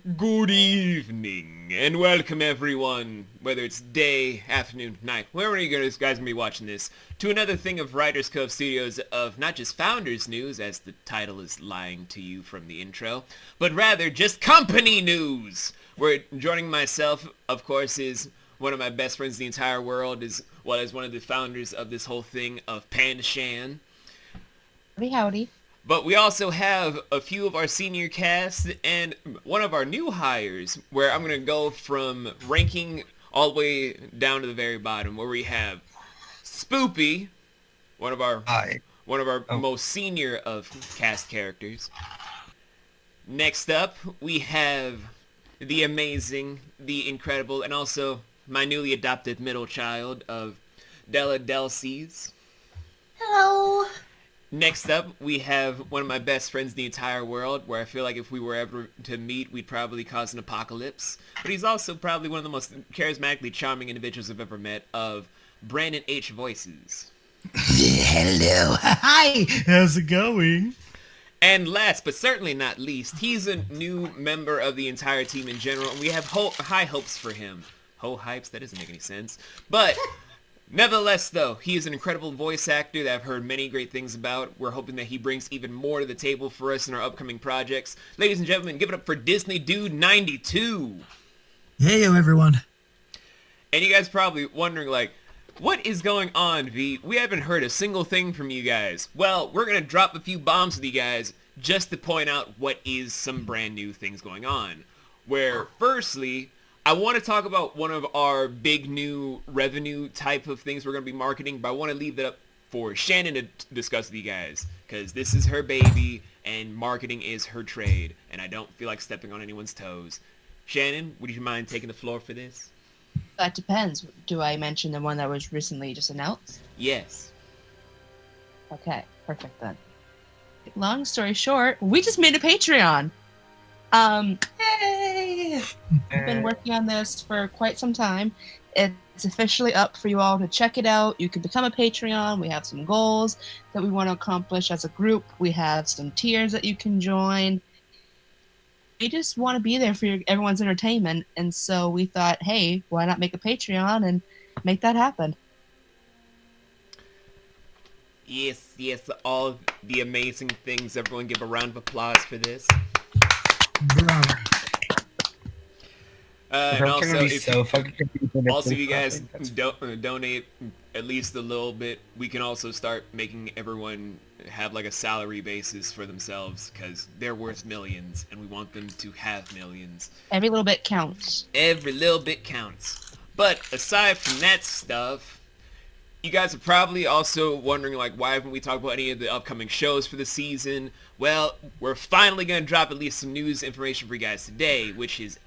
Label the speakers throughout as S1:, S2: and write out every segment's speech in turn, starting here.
S1: Good evening, and welcome everyone, whether it's day, afternoon, night, wherever you guys are going to be watching this, to another thing of Writers Cove Studios of not just Founders News, as the title is lying to you from the intro, but rather just company news, where joining myself, of course, is one of my best friends in the entire world, as well as one of the founders of this whole thing of PandaShan.
S2: Howdy, howdy.
S1: But we also have a few of our senior cast and one of our new hires, where I'm going to go from ranking all the way down to the very bottom, where we have Spoopy, one of our
S3: Hi. Oh,
S1: most senior of cast characters. Next up, we have the amazing, the incredible, and also my newly adopted middle child of DellaDellsies.
S4: Hello.
S1: Next up, we have one of my best friends in the entire world, where I feel like if we were ever to meet, we'd probably cause an apocalypse. But he's also probably one of the most charismatically charming individuals I've ever met, of BrandonHVoices.
S3: hello. Hi. How's it going?
S1: And last, but certainly not least, he's a new member of the entire team in general, and we have high hopes for him. Ho-hypes? That doesn't make any sense. But nevertheless, though, he is an incredible voice actor that I've heard many great things about. We're hoping that he brings even more to the table for us in our upcoming projects. Ladies and gentlemen, give it up for Disney Dude 92.
S3: Hey, everyone.
S1: And you guys probably wondering, like, what is going on, V? We haven't heard a single thing from you guys. Well, we're going to drop a few bombs with you guys just to point out what is some brand new things going on. Where, firstly, I want to talk about one of our big new revenue type of things we're going to be marketing, but I want to leave that up for Shannon to discuss with you guys, because this is her baby, and marketing is her trade, and I don't feel like stepping on anyone's toes. Shannon, would you mind taking the floor for this?
S2: That depends. Do I mention the one that was recently just announced?
S1: Yes.
S2: Okay, perfect then. Long story short, we just made a Patreon.
S4: Hey.
S2: We've been working on this for quite some time. It's officially up for you all to check it out. You can become a Patreon. We have some goals that we want to accomplish as a group. We have some tiers that you can join. We just want to be there for everyone's entertainment, and so we thought, hey, why not make a Patreon and make that happen?
S1: Yes, all the amazing things. Everyone give a round of applause for this.
S3: Bravo.
S1: And also, if you guys
S3: That's
S1: donate at least a little bit, we can also start making everyone have like a salary basis for themselves, because they're worth millions, and we want them to have millions.
S2: Every little bit counts.
S1: Every little bit counts. But aside from that stuff, you guys are probably also wondering, like, why haven't we talked about any of the upcoming shows for the season? Well, we're finally going to drop at least some news information for you guys today, which is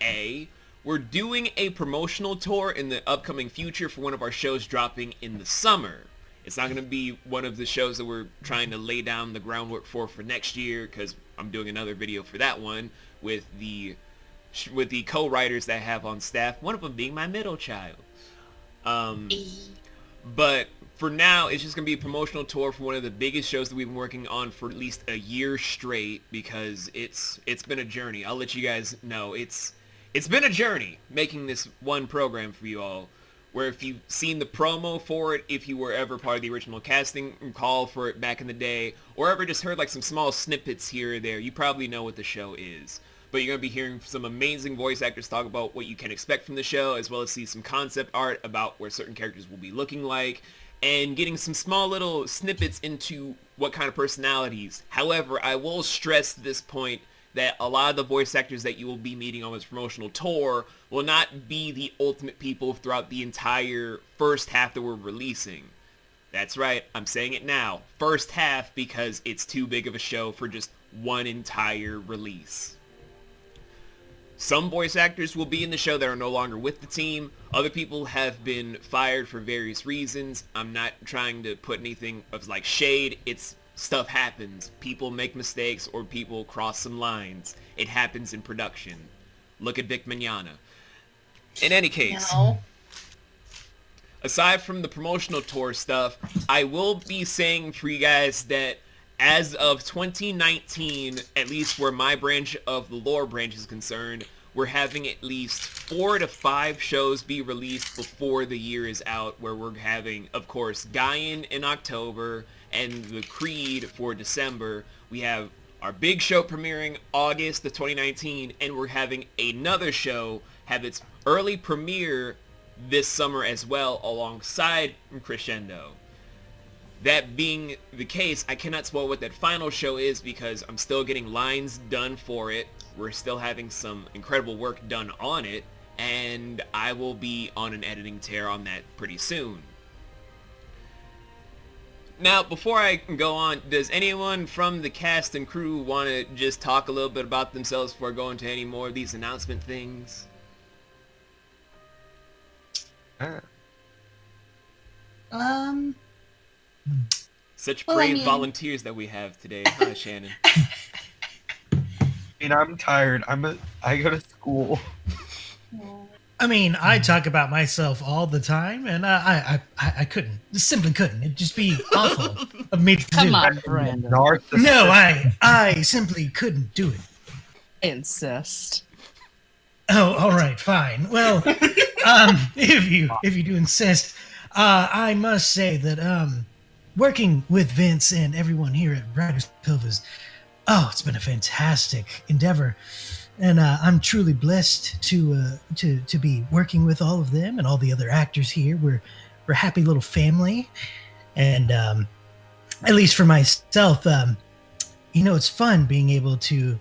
S1: we're doing a promotional tour in the upcoming future for one of our shows dropping in the summer. It's not going to be one of the shows that we're trying to lay down the groundwork for next year, because I'm doing another video for that one with the co-writers that I have on staff, one of them being my middle child. But for now, it's just going to be a promotional tour for one of the biggest shows that we've been working on for at least a year straight, because it's been a journey. I'll let you guys know. It's been a journey making this one program for you all, where if you've seen the promo for it, if you were ever part of the original casting call for it back in the day, or ever just heard like some small snippets here or there, you probably know what the show is. But you're going to be hearing some amazing voice actors talk about what you can expect from the show, as well as see some concept art about where certain characters will be looking like, and getting some small little snippets into what kind of personalities. However, I will stress this point that a lot of the voice actors that you will be meeting on this promotional tour will not be the ultimate people throughout the entire first half that we're releasing. That's right, I'm saying it now. First half, because it's too big of a show for just one entire release. Some voice actors will be in the show that are no longer with the team. Other people have been fired for various reasons. I'm not trying to put anything of like shade. It's stuff happens. People make mistakes, or people cross some lines. It happens in production. Look at Vic Mignogna. In any case, aside from the promotional tour stuff, I will be saying for you guys that as of 2019, at least where my branch of the lore branch is concerned, we're having at least 4 to 5 shows be released before the year is out, where we're having, of course, Gaian in October and the Creed for December. We have our big show premiering August of 2019, and we're having another show have its early premiere this summer as well, alongside Crescendo. That being the case, I cannot spoil what that final show is because I'm still getting lines done for it. We're still having some incredible work done on it, and I will be on an editing tear on that pretty soon. Now, before I go on, does anyone from the cast and crew want to just talk a little bit about themselves before going to any more of these announcement things? Such brave volunteers that we have today, huh, Shannon?
S5: I'm tired. I go to school.
S3: I mean, I talk about myself all the time, and I simply couldn't. It'd just be awful of me to do.
S2: Come on, Brandon.
S3: No, I simply couldn't do it.
S2: Insist.
S3: Oh, all right, fine. Well, if you do insist, I must say that working with Vince and everyone here at Writers Cove it's been a fantastic endeavor, and I'm truly blessed to be working with all of them and all the other actors here. We're a happy little family, and at least for myself, it's fun being able to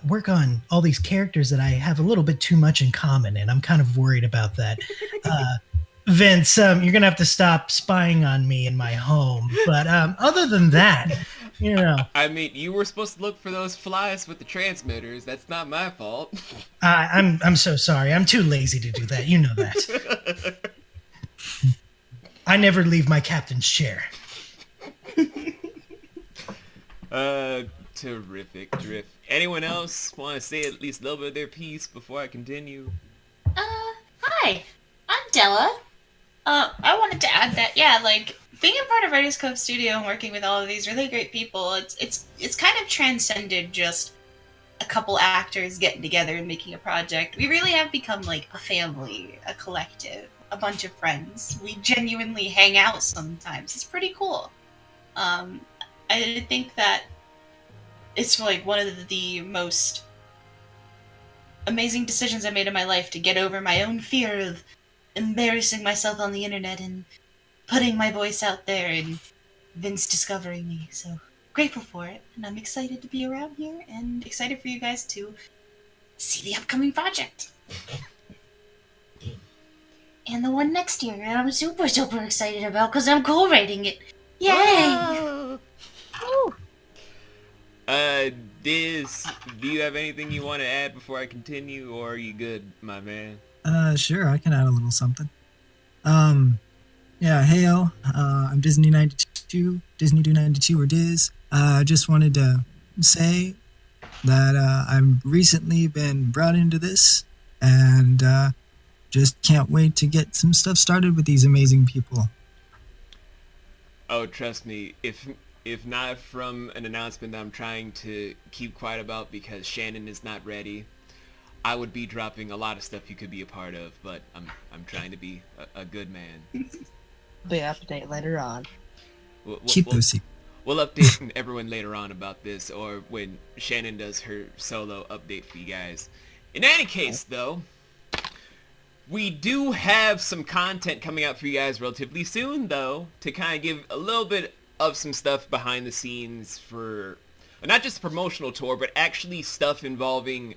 S3: work on all these characters that I have a little bit too much in common, and I'm kind of worried about that. Vince, you're gonna have to stop spying on me in my home. But other than that,
S1: I mean, you were supposed to look for those flies with the transmitters. That's not my fault.
S3: I'm so sorry. I'm too lazy to do that. You know that. I never leave my captain's chair.
S1: Terrific. Anyone else want to say at least a little bit of their piece before I continue?
S4: Hi, I'm Della. I wanted to add that, being a part of Writers Cove Studio and working with all of these really great people, it's kind of transcended just a couple actors getting together and making a project. We really have become like a family, a collective, a bunch of friends. We genuinely hang out sometimes. It's pretty cool. I think that it's like one of the most amazing decisions I made in my life to get over my own fear of embarrassing myself on the internet and putting my voice out there and Vince discovering me. So grateful for it, and I'm excited to be around here and excited for you guys to see the upcoming project. And the one next year, and I'm super, super excited about because I'm co-writing it. Yay!
S1: Diz, do you have anything you want to add before I continue, or are you good, my man?
S6: Sure, I can add a little something. Yeah, heyo, I'm Disney92, Disney92 or Diz. Just wanted to say that I've recently been brought into this, and just can't wait to get some stuff started with these amazing people.
S1: Oh, trust me, if not from an announcement that I'm trying to keep quiet about because Shannon is not ready, I would be dropping a lot of stuff you could be a part of, but I'm trying to be a good man.
S2: Be update later on.
S6: Keep those secrets.
S1: We'll update everyone later on about this, or when Shannon does her solo update for you guys. In any case, though, we do have some content coming out for you guys relatively soon, though, to kind of give a little bit of some stuff behind the scenes for not just a promotional tour, but actually stuff involving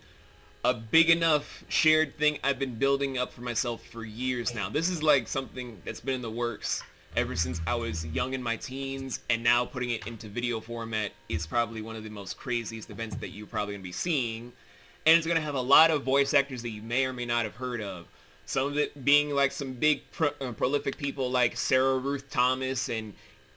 S1: a big enough shared thing I've been building up for myself for years now. This is like something that's been in the works ever since I was young in my teens, and now putting it into video format is probably one of the most craziest events that you're probably going to be seeing. And it's going to have a lot of voice actors that you may or may not have heard of. Some of it being like some big prolific people like Sarah Ruth Thomas and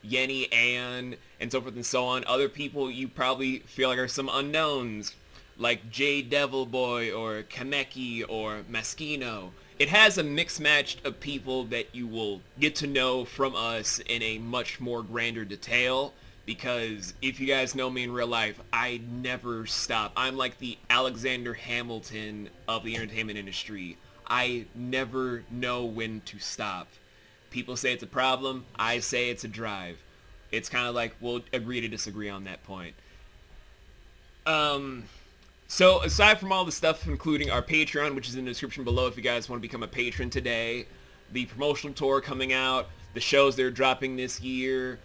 S1: Yenny Ann and so forth and so on. Other people you probably feel like are some unknowns, like Jay Devilboy or Kameki or Maskino. It has a mixed match of people that you will get to know from us in a much more grander detail because if you guys know me in real life, I never stop. I'm like the Alexander Hamilton of the entertainment industry. I never know when to stop. People say it's a problem. I say it's a drive. It's kind of like we'll agree to disagree on that point. So aside from all the stuff, including our Patreon, which is in the description below if you guys want to become a patron today, the promotional tour coming out, the shows they're dropping this year,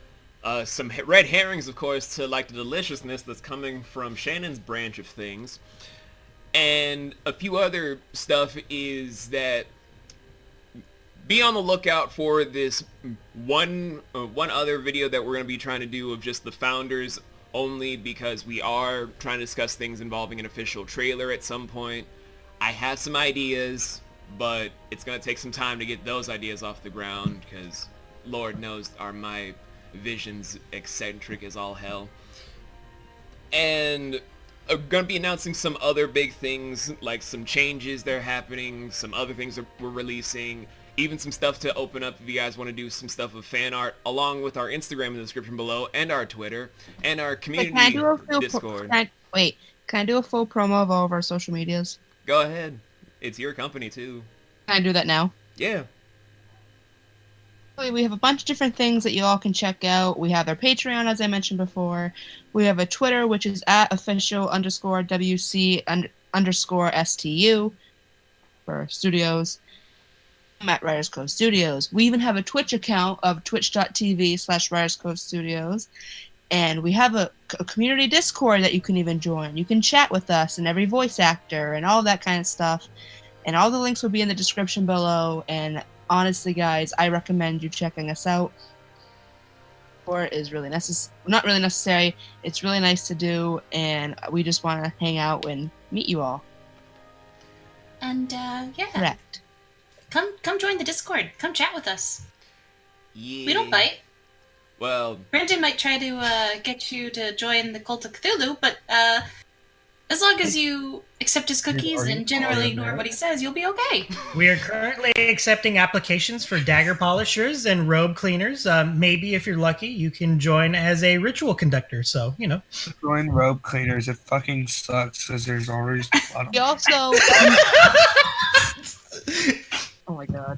S1: some red herrings, of course, to like the deliciousness that's coming from Shannon's branch of things, and a few other stuff is that be on the lookout for this one other video that we're going to be trying to do of just the founders only, because we are trying to discuss things involving an official trailer at some point. I have some ideas, but it's going to take some time to get those ideas off the ground, because Lord knows are my visions eccentric as all hell. And I'm going to be announcing some other big things, like some changes that are happening, some other things that we're releasing, even some stuff to open up if you guys want to do some stuff with fan art, along with our Instagram in the description below, and our Twitter, and our community Discord.
S2: Can I do a full promo of all of our social medias?
S1: Go ahead. It's your company, too.
S2: Can I do that now?
S1: Yeah.
S2: We have a bunch of different things that you all can check out. We have our Patreon, as I mentioned before. We have a Twitter, which is at official_WC_STU for studios. I'm at Writers Cove Studios. We even have a Twitch account of twitch.tv/Writers Cove Studios. And we have a community Discord that you can even join. You can chat with us and every voice actor and all that kind of stuff. And all the links will be in the description below. And honestly, guys, I recommend you checking us out. Support is really not really necessary. It's really nice to do, and we just want to hang out and meet you all.
S4: And yeah,
S2: Correct.
S4: Come join the Discord. Come chat with us.
S1: Yeah.
S4: We don't bite.
S1: Well,
S4: Brandon might try to get you to join the Cult of Cthulhu, but as long as you accept his cookies and generally ignore what he says, you'll be okay.
S3: We are currently accepting applications for dagger polishers and robe cleaners. Maybe if you're lucky, you can join as a ritual conductor. So, you know.
S5: Join robe cleaners. It fucking sucks because there's always a lot of...
S2: We also... oh my god.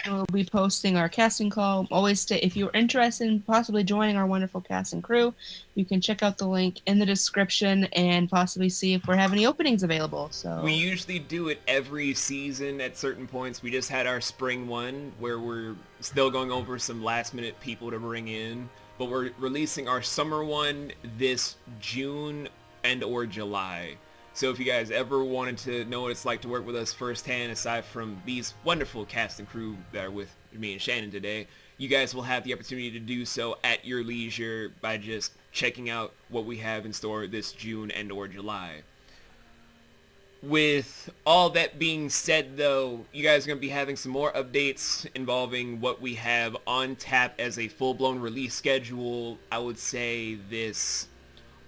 S2: We'll be posting our casting call. Always stay. If you're interested in possibly joining our wonderful cast and crew, you can check out the link in the description and possibly see if we have any openings available. So
S1: we usually do it every season at certain points. We just had our spring one where we're still going over some last minute people to bring in, but we're releasing our summer one this June and or July. So if you guys ever wanted to know what it's like to work with us firsthand, aside from these wonderful cast and crew that are with me and Shannon today, you guys will have the opportunity to do so at your leisure by just checking out what we have in store this June and or July. With all that being said, though, you guys are going to be having some more updates involving what we have on tap as a full-blown release schedule, I would say this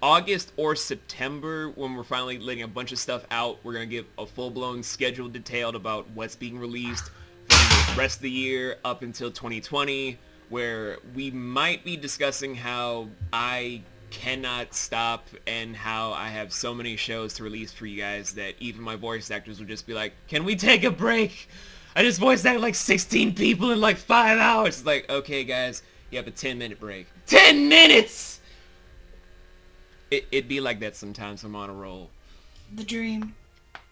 S1: August or September, when we're finally letting a bunch of stuff out. We're going to give a full-blown schedule detailed about what's being released from the rest of the year up until 2020, where we might be discussing how I cannot stop and how I have so many shows to release for you guys that even my voice actors will just be like, can we take a break? I just voiced acted like 16 people in like 5 hours. It's like, okay guys, you have a 10-minute break. 10 minutes! It'd be like that sometimes. I'm on a roll.
S4: The dream.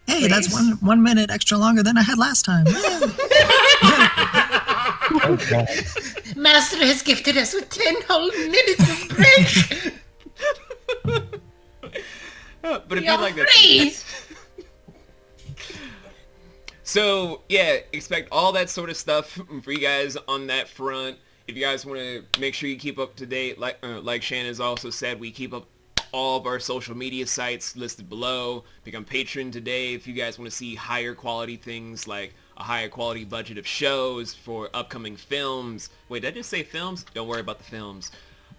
S6: Hey, that's 1 minute extra longer than I had last time.
S5: Okay.
S7: Master has gifted us with 10 whole minutes of break.
S1: But it'd be
S7: You're
S1: like
S7: free.
S1: that. So yeah, expect all that sort of stuff for you guys on that front. If you guys want to make sure you keep up to date, like Shannon has also said, we keep up all of our social media sites listed below. Become patron today if you guys want to see higher quality things, like a higher quality budget of shows for upcoming films. Wait, did I just say films? Don't worry about the films.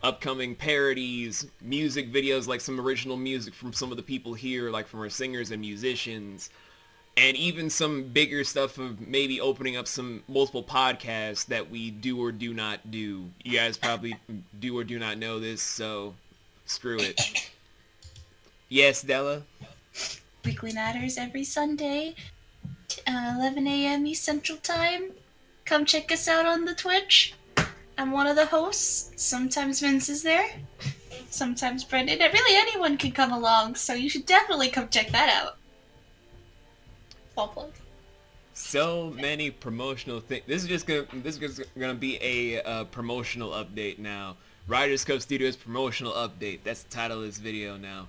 S1: Upcoming parodies, music videos, like some original music from some of the people here, like from our singers and musicians. and even some bigger stuff of maybe opening up some multiple podcasts that we do or do not do. You guys probably do or do not know this, so screw it. Yes, Della?
S4: Weekly Matters every Sunday, 11 a.m. East Central Time. Come check us out on the Twitch. I'm one of the hosts. Sometimes Vince is there. Sometimes Brendan. Really, anyone can come along, so you should definitely come check that out. Small plug.
S1: So many promotional things. This is just gonna be a promotional update now. Riders Cove Studios promotional update. That's the title of this video now.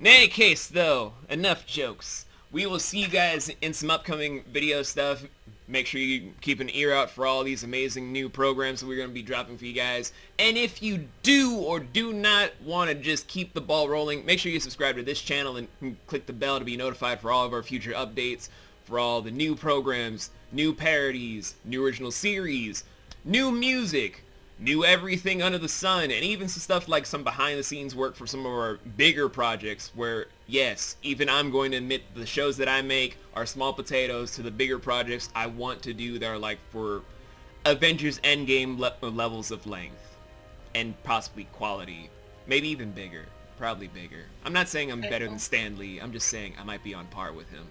S1: In any case, though, enough jokes. We will see you guys in some upcoming video stuff. Make sure you keep an ear out for all these amazing new programs that we're going to be dropping for you guys. And if you do or do not want to just keep the ball rolling, make sure you subscribe to this channel and click the bell to be notified for all of our future updates, for all the new programs, new parodies, new original series, new music, new everything under the sun, and even some stuff like some behind-the-scenes work for some of our bigger projects where, yes, even I'm going to admit the shows that I make are small potatoes to the bigger projects I want to do that are like for Avengers Endgame levels of length and possibly quality. Maybe even bigger. Probably bigger. I'm not saying I'm better than Stan Lee. I'm just saying I might be on par with him.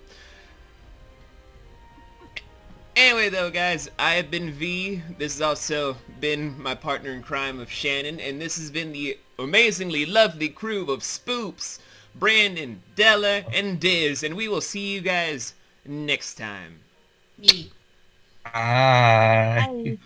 S1: Anyway, though, guys, I have been V. This has also been my partner in crime of Shannon, and this has been the amazingly lovely crew of Spoops, Brandon, Della, and Diz, and we will see you guys next time.
S4: Me.
S5: Bye.
S2: Bye.